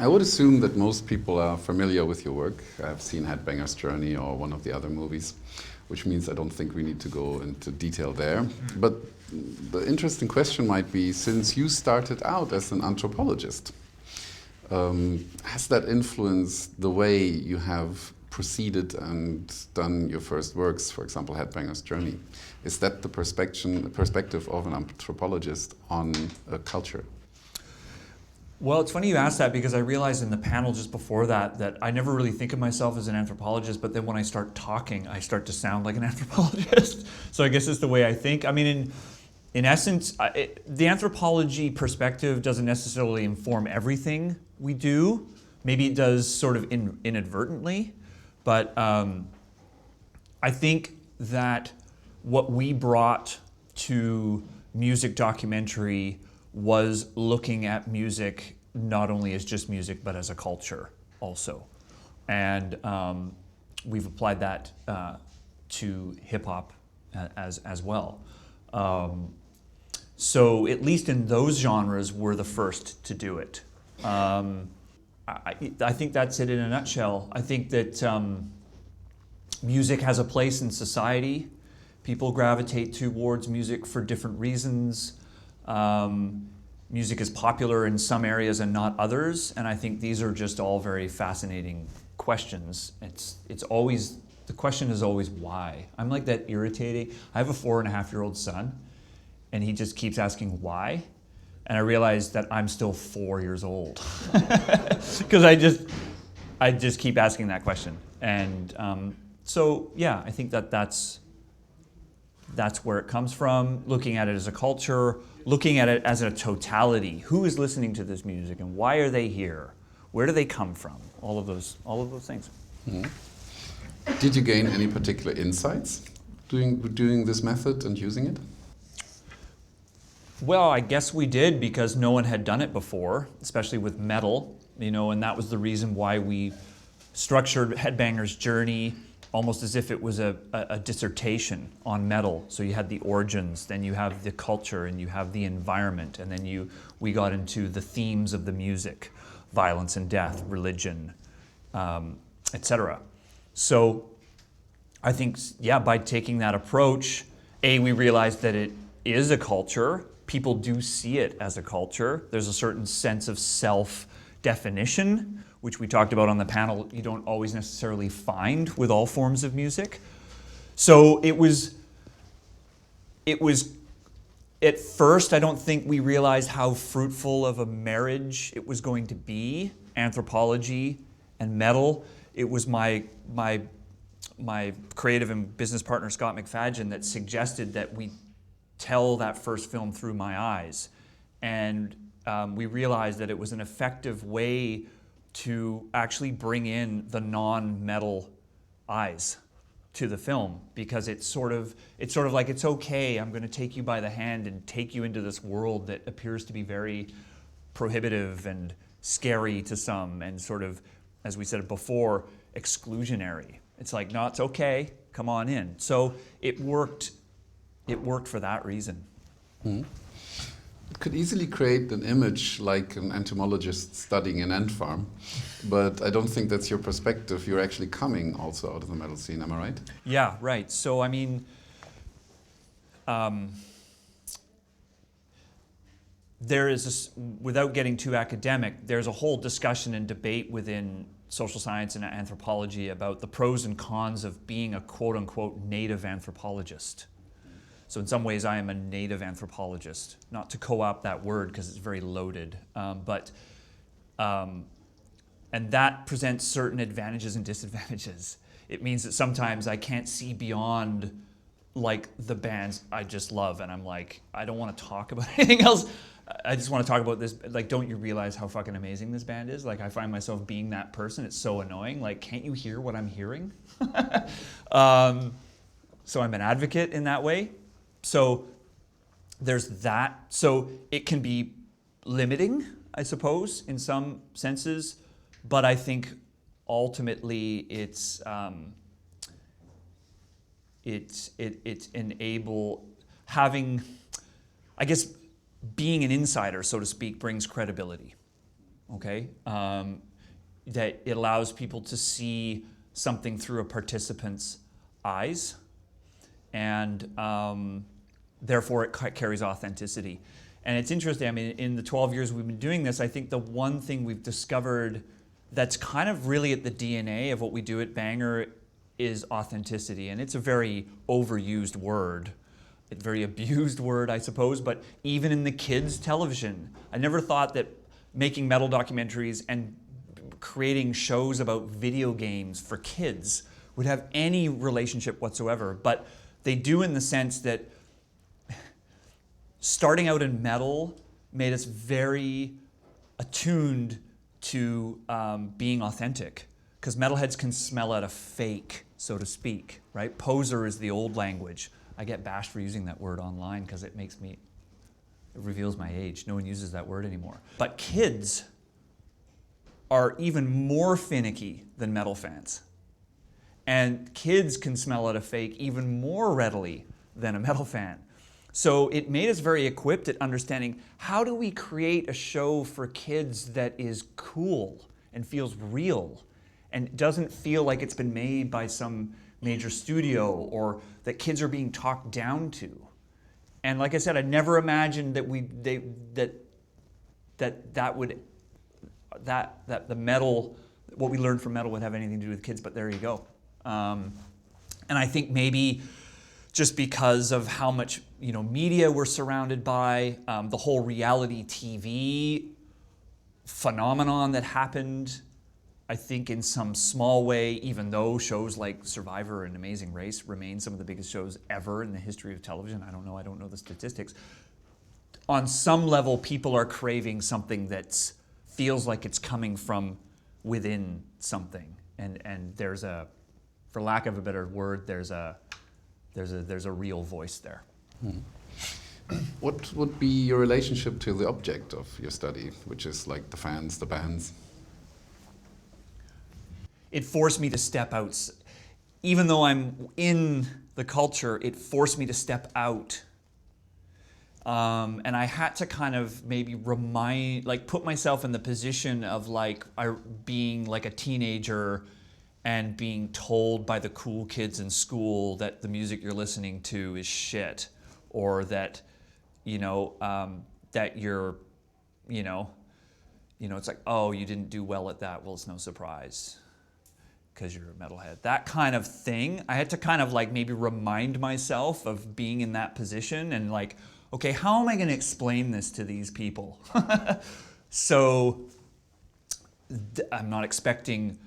I would assume that most people are familiar with your work. I've seen Headbanger's Journey or one of the other movies, which means I don't think we need to go into detail there. But the interesting question might be, since you started out as an anthropologist, has that influenced the way you have proceeded and done your first works, for example, Headbanger's Journey? Is that the perspective of an anthropologist on a culture? Well, it's funny you asked that, because I realized in the panel just before that I never really think of myself as an anthropologist, but then when I start talking, I start to sound like an anthropologist. So I guess it's the way I think. I mean, in essence, the anthropology perspective doesn't necessarily inform everything we do. Maybe it does sort of inadvertently, but I think that what we brought to music documentary was looking at music not only as just music, but as a culture also. And we've applied that to hip-hop as well. So at least in those genres, we're the first to do it. I think that's it in a nutshell. I think that music has a place in society. People gravitate towards music for different reasons. Music is popular in some areas and not others, and I think these are just all very fascinating questions. It's always, the question is always why. I'm like that irritating. I have a 4.5-year-old son, and he just keeps asking why, and I realize that I'm still 4 years old because I just keep asking that question. And so yeah, I think that's where it comes from, looking at it as a culture, looking at it as a totality. Who is listening to this music and why are they here? Where do they come from? All of those things. Mm-hmm. Did you gain any particular insights doing this method and using it? Well, I guess we did, because no one had done it before, especially with metal, and that was the reason why we structured Headbanger's Journey almost as if it was a dissertation on metal. So you had the origins, then you have the culture, and you have the environment, and then we got into the themes of the music, violence and death, religion, etc. So I think, yeah, by taking that approach, we realized that it is a culture. People do see it as a culture. There's a certain sense of self-definition, which we talked about on the panel, you don't always necessarily find with all forms of music. So it was, at first, I don't think we realized how fruitful of a marriage it was going to be, anthropology and metal. It was my creative and business partner, Scott McFadgen, that suggested that we tell that first film through my eyes. And we realized that it was an effective way to actually bring in the non-metal eyes to the film, because it's sort of like, it's okay, I'm going to take you by the hand and take you into this world that appears to be very prohibitive and scary to some, and sort of, as we said before, exclusionary. It's like, no, it's okay, come on in. So it worked for that reason. Mm-hmm. It could easily create an image like an entomologist studying an ant farm, but I don't think that's your perspective. You're actually coming also out of the metal scene, am I right? Yeah, right. So I mean, there is this, without getting too academic, there's a whole discussion and debate within social science and anthropology about the pros and cons of being a quote-unquote native anthropologist. So in some ways, I am a native anthropologist, not to co-opt that word because it's very loaded, and that presents certain advantages and disadvantages. It means that sometimes I can't see beyond like the bands I just love, and I'm like, I don't want to talk about anything else. I just want to talk about this. Like, don't you realize how fucking amazing this band is? Like, I find myself being that person. It's so annoying. Like, can't you hear what I'm hearing? So I'm an advocate in that way. So there's that. So it can be limiting, I suppose, in some senses, but I think ultimately it's having, I guess, being an insider, so to speak, brings credibility. okay? That it allows people to see something through a participant's eyes, and therefore it carries authenticity. And it's interesting, I mean, in the 12 years we've been doing this, I think the one thing we've discovered that's kind of really at the DNA of what we do at Banger is authenticity. And it's a very overused word, a very abused word, I suppose, but even in the kids' television, I never thought that making metal documentaries and creating shows about video games for kids would have any relationship whatsoever. But they do, in the sense that starting out in metal made us very attuned to being authentic, because metalheads can smell out a fake, so to speak, right? Poser is the old language. I get bashed for using that word online because it reveals my age. No one uses that word anymore. But kids are even more finicky than metal fans. And kids can smell out a fake even more readily than a metal fan. So it made us very equipped at understanding, how do we create a show for kids that is cool and feels real and doesn't feel like it's been made by some major studio, or that kids are being talked down to. And like I said, I never imagined that that the metal, what we learned from metal, would have anything to do with kids, but there you go. And I think maybe just because of how much media we're surrounded by, the whole reality TV phenomenon that happened, I think in some small way, even though shows like Survivor and Amazing Race remain some of the biggest shows ever in the history of television. I don't know the statistics. On some level, people are craving something that feels like it's coming from within something, and there's a, for lack of a better word, there's a real voice there. What would be your relationship to the object of your study, which is like the fans, the bands? It forced me to step out. Even though I'm in the culture, it forced me to step out. And I had to kind of maybe put myself in the position of being like a teenager and being told by the cool kids in school that the music you're listening to is shit, or that, that you're, it's like, oh, you didn't do well at that. Well, it's no surprise, because you're a metalhead. That kind of thing. I had to kind of maybe remind myself of being in that position and okay, how am I going to explain this to these people? So I'm not expecting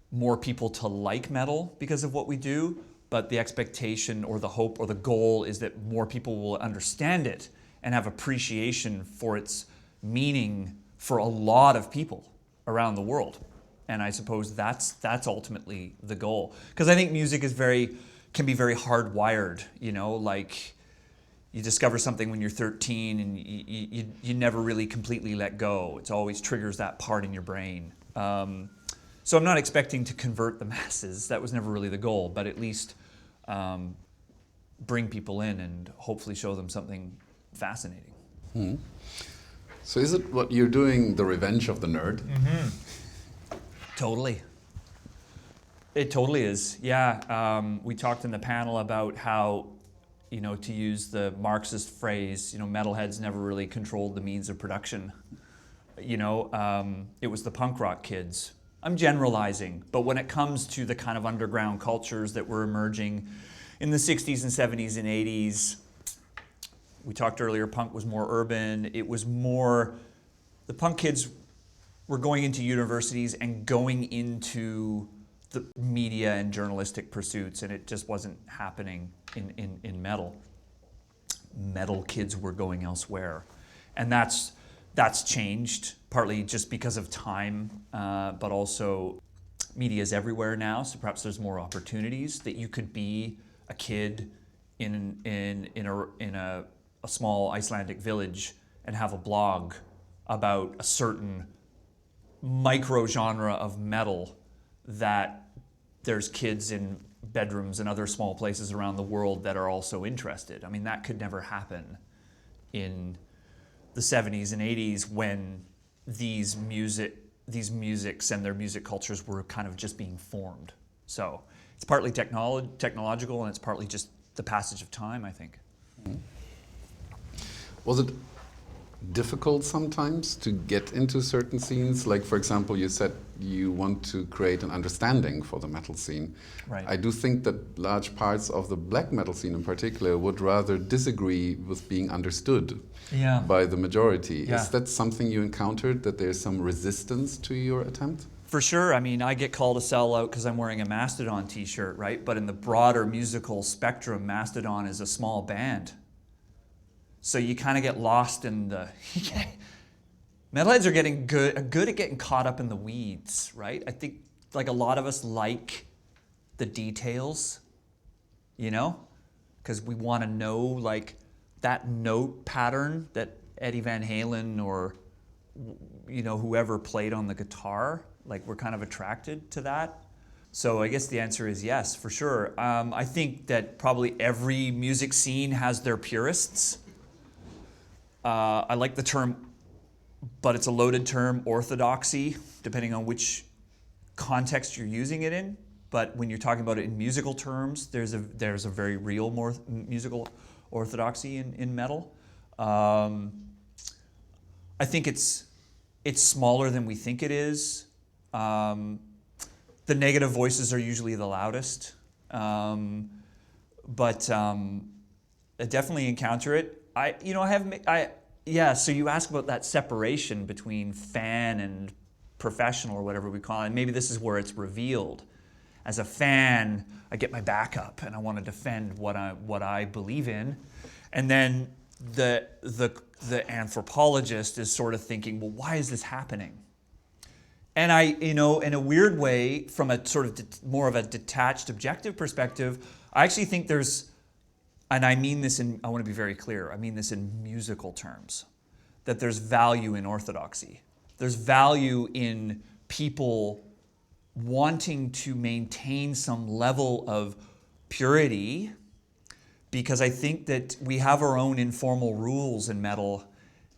more people to like metal because of what we do, but the expectation or the hope or the goal is that more people will understand it and have appreciation for its meaning for a lot of people around the world. And I suppose that's ultimately the goal. Because I think music can be very hardwired, you discover something when you're 13 and you never really completely let go. It always triggers that part in your brain. So I'm not expecting to convert the masses. That was never really the goal, but at least bring people in and hopefully show them something fascinating. Hmm. So is it what you're doing, the revenge of the nerd? Mm-hmm. Totally. It totally is, yeah. We talked in the panel about how, to use the Marxist phrase, metalheads never really controlled the means of production. It was the punk rock kids. I'm generalizing, but when it comes to the kind of underground cultures that were emerging in the 60s and 70s and 80s, we talked earlier, punk was more urban. It was more, the punk kids were going into universities and going into the media and journalistic pursuits, and it just wasn't happening in metal. Metal kids were going elsewhere. And that's changed, partly just because of time, but also media is everywhere now, so perhaps there's more opportunities that you could be a kid in a small Icelandic village and have a blog about a certain micro-genre of metal that there's kids in bedrooms and other small places around the world that are also interested. I mean, that could never happen in the 70s and 80s when these musics and their music cultures were kind of just being formed. So it's partly technological, and it's partly just the passage of time, I think. Was it difficult sometimes to get into certain scenes? Like, for example, you said you want to create an understanding for the metal scene. Right. I do think that large parts of the black metal scene in particular would rather disagree with being understood by the majority. Yeah. Is that something you encountered, that there's some resistance to your attempt? For sure. I mean, I get called a sellout because I'm wearing a Mastodon t-shirt, right? But in the broader musical spectrum, Mastodon is a small band. So you kind of get lost in the... Metalheads are getting good at getting caught up in the weeds, right? I think like a lot of us like the details, you know? Because we want to know like that note pattern that Eddie Van Halen or, you know, whoever played on the guitar. Like we're kind of attracted to that. So I guess the answer is yes, for sure. I think that probably every music scene has their purists. I like the term, but it's a loaded term, orthodoxy, depending on which context you're using it in. But when you're talking about it in musical terms, there's a very real musical orthodoxy in metal. I think it's smaller than we think it is. The negative voices are usually the loudest, but I definitely encounter it. So you ask about that separation between fan and professional or whatever we call it, and maybe this is where it's revealed. As a fan, I get my back up and I want to defend what I believe in, and then the anthropologist is sort of thinking, well, why is this happening? And I, in a weird way, from a sort of more of a detached, objective perspective, I actually think there's, and I mean this I want to be very clear, I mean this in musical terms, that there's value in orthodoxy. There's value in people wanting to maintain some level of purity, because I think that we have our own informal rules in metal,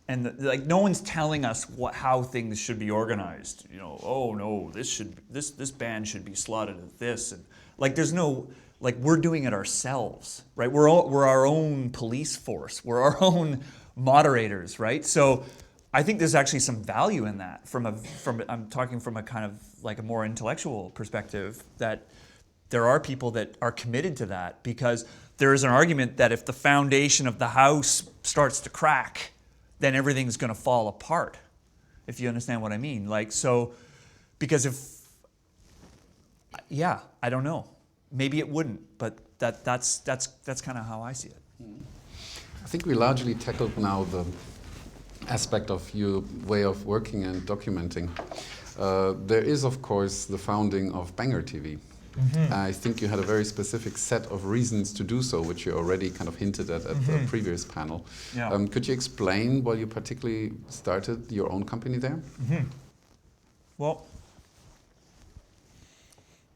and like no one's telling us how things should be organized. You know, oh no, this band should be slotted at this, and like there's no, like we're doing it ourselves, right? We're our own police force. We're our own moderators, right? So I think there's actually some value in that I'm talking from a kind of like a more intellectual perspective, that there are people that are committed to that, because there is an argument that if the foundation of the house starts to crack, then everything's going to fall apart, if you understand what I mean. Like, so, because I don't know. Maybe it wouldn't, but that's kind of how I see it. I think we largely tackled now the aspect of your way of working and documenting. There is, of course, the founding of BangerTV. Mm-hmm. I think you had a very specific set of reasons to do so, which you already kind of hinted at the previous panel. Yeah. Could you explain why you particularly started your own company there? Mm-hmm. Well,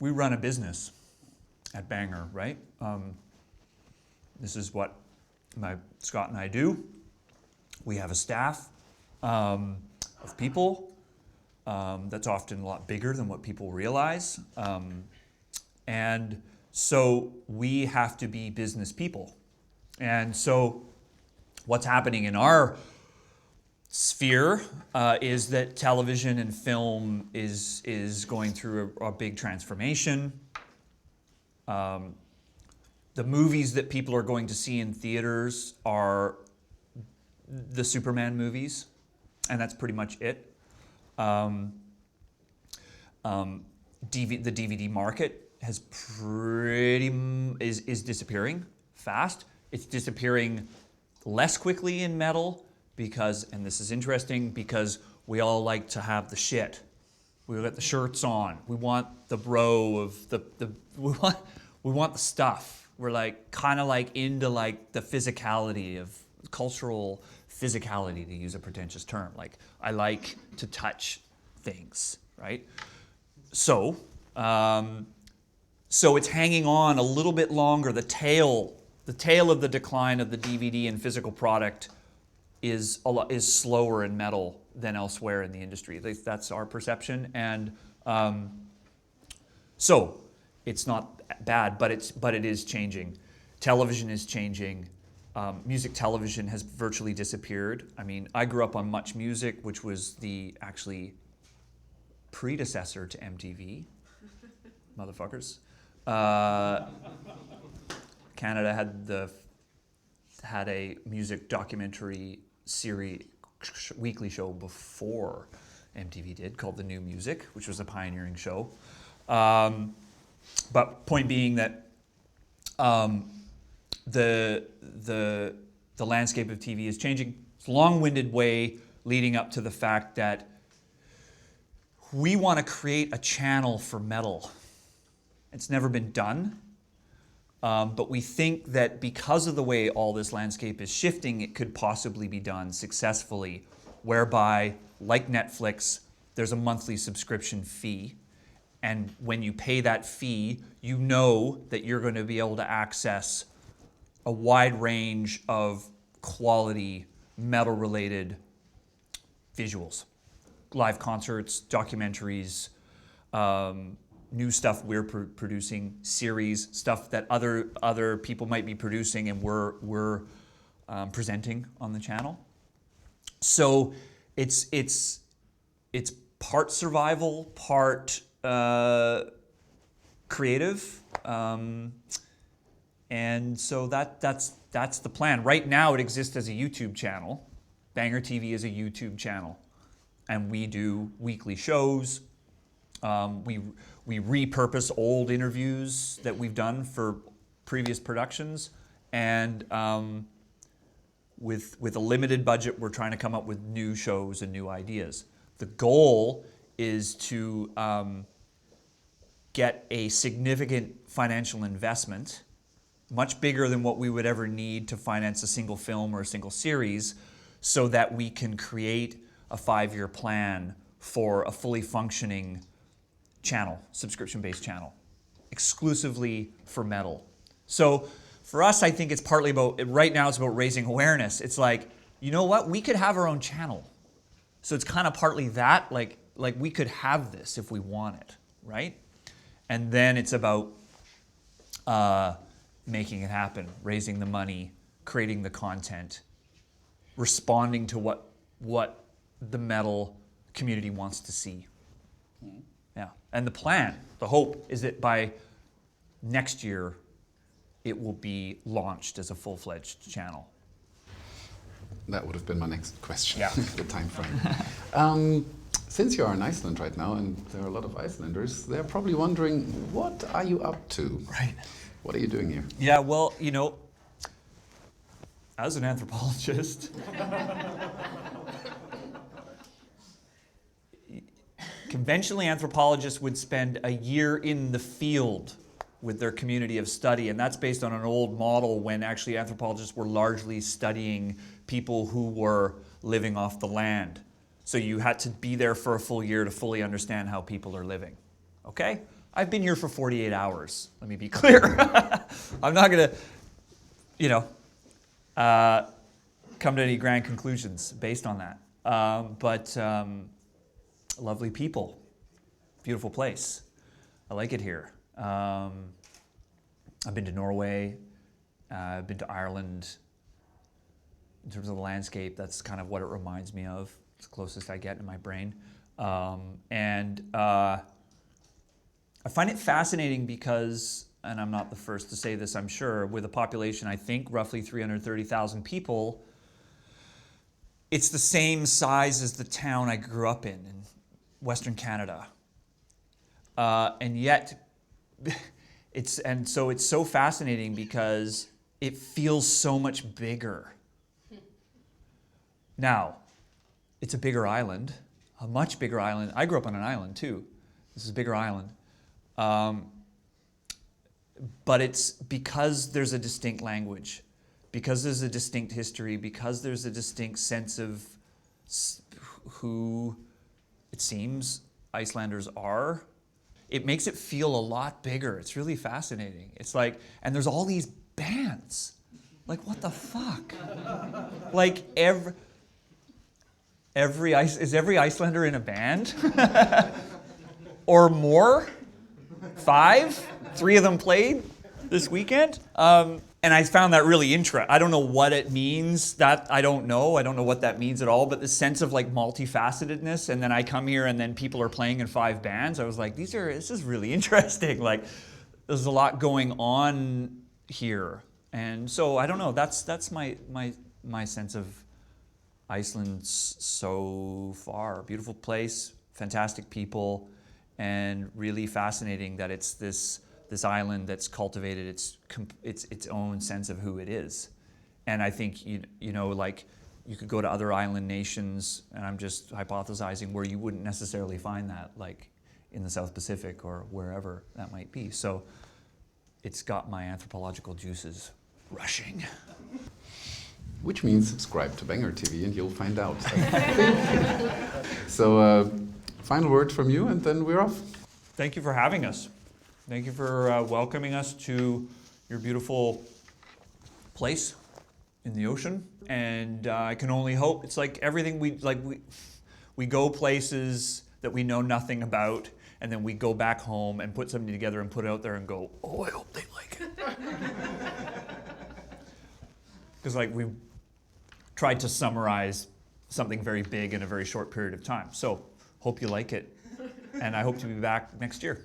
we run a business at Banger, right? This is what Scott and I do. We have a staff of people that's often a lot bigger than what people realize. And so we have to be business people. And so what's happening in our sphere is that television and film is going through a big transformation. The movies that people are going to see in theaters are the Superman movies, and that's pretty much it. The DVD market is disappearing fast. It's disappearing less quickly in metal because, and this is interesting, because we all like to have the shit. We got the shirts on. We want the bro of we want the stuff. We're like kind of like into like the physicality of cultural physicality, to use a pretentious term. Like I like to touch things, right? So it's hanging on a little bit longer. The tail of the decline of the DVD and physical product is slower in metal than elsewhere in the industry. At least that's our perception, and so it's not bad, but it is changing. Television is changing. Music television has virtually disappeared. I mean, I grew up on Much Music, which was the actually predecessor to MTV, motherfuckers. Canada had a music documentary series weekly show before MTV did, called The New Music, which was a pioneering show. But point being that the landscape of TV is changing. It's a long-winded way leading up to the fact that we want to create a channel for metal. It's never been done, but we think that because of the way all this landscape is shifting, it could possibly be done successfully, whereby, like Netflix, there's a monthly subscription fee. And when you pay that fee, you know that you're going to be able to access a wide range of quality metal-related visuals. Live concerts, documentaries, new stuff we're producing, series, stuff that other people might be producing and we're presenting on the channel. So it's part survival, part creative, and so that's the plan. Right now, it exists as a YouTube channel. BangerTV is a YouTube channel, and we do weekly shows. We repurpose old interviews that we've done for previous productions, and with a limited budget, we're trying to come up with new shows and new ideas. The goal is to get a significant financial investment, much bigger than what we would ever need to finance a single film or a single series, so that we can create a 5-year plan for a fully functioning channel, subscription-based channel, exclusively for metal. So for us, I think it's partly about, right now it's about raising awareness. It's like, you know what, we could have our own channel. So it's kind of partly that, like we could have this if we want it, right? And then it's about making it happen, raising the money, creating the content, responding to what the metal community wants to see. Yeah, and the plan, the hope is that by next year, it will be launched as a full-fledged channel. That would have been my next question, Yeah. the time frame. Since you are in Iceland right now, and there are a lot of Icelanders, they're probably wondering, what are you up to? Right. What are you doing here? Yeah, well, you know, as an anthropologist, conventionally anthropologists would spend a year in the field with their community of study, and that's based on an old model when actually anthropologists were largely studying people who were living off the land. So you had to be there for a full year to fully understand how people are living. Okay? I've been here for 48 hours. Let me be clear. I'm not going to, come to any grand conclusions based on that. But lovely people, beautiful place. I like it here. I've been to Norway. I've been to Ireland. In terms of the landscape, that's kind of what it reminds me of. It's the closest I get in my brain. I find it fascinating because, and I'm not the first to say this, I'm sure, with a population, I think, roughly 330,000 people, it's the same size as the town I grew up in Western Canada. And yet, it's so fascinating because it feels so much bigger. Now, it's a bigger island, a much bigger island. I grew up on an island too. This is a bigger island. But it's because there's a distinct language, because there's a distinct history, because there's a distinct sense of who it seems Icelanders are. It makes it feel a lot bigger. It's really fascinating. It's like, and there's all these bands. Like, what the fuck? Like Is every Icelander in a band? Or more? 5? 3 of them played this weekend? And I found that really interesting. I don't know what it means. I don't know what that means at all. But the sense of like multifacetedness, and then I come here and then people are playing in 5 bands. I was like, this is really interesting. Like, there's a lot going on here. And so I don't know. That's my sense of Iceland so far. Beautiful place, fantastic people, and really fascinating that it's this island that's cultivated its own sense of who it is. And I think you know, like, you could go to other island nations, and I'm just hypothesizing, where you wouldn't necessarily find that, like in the South Pacific or wherever that might be. So it's got my anthropological juices rushing. Which means subscribe to BangerTV and you'll find out. So, final word from you, and then we're off. Thank you for having us. Thank you for welcoming us to your beautiful place in the ocean. And I can only hope, it's like everything we go places that we know nothing about, and then we go back home and put something together and put it out there and go, oh, I hope they like it. Because like we tried to summarize something very big in a very short period of time. So hope you like it, and I hope to be back next year.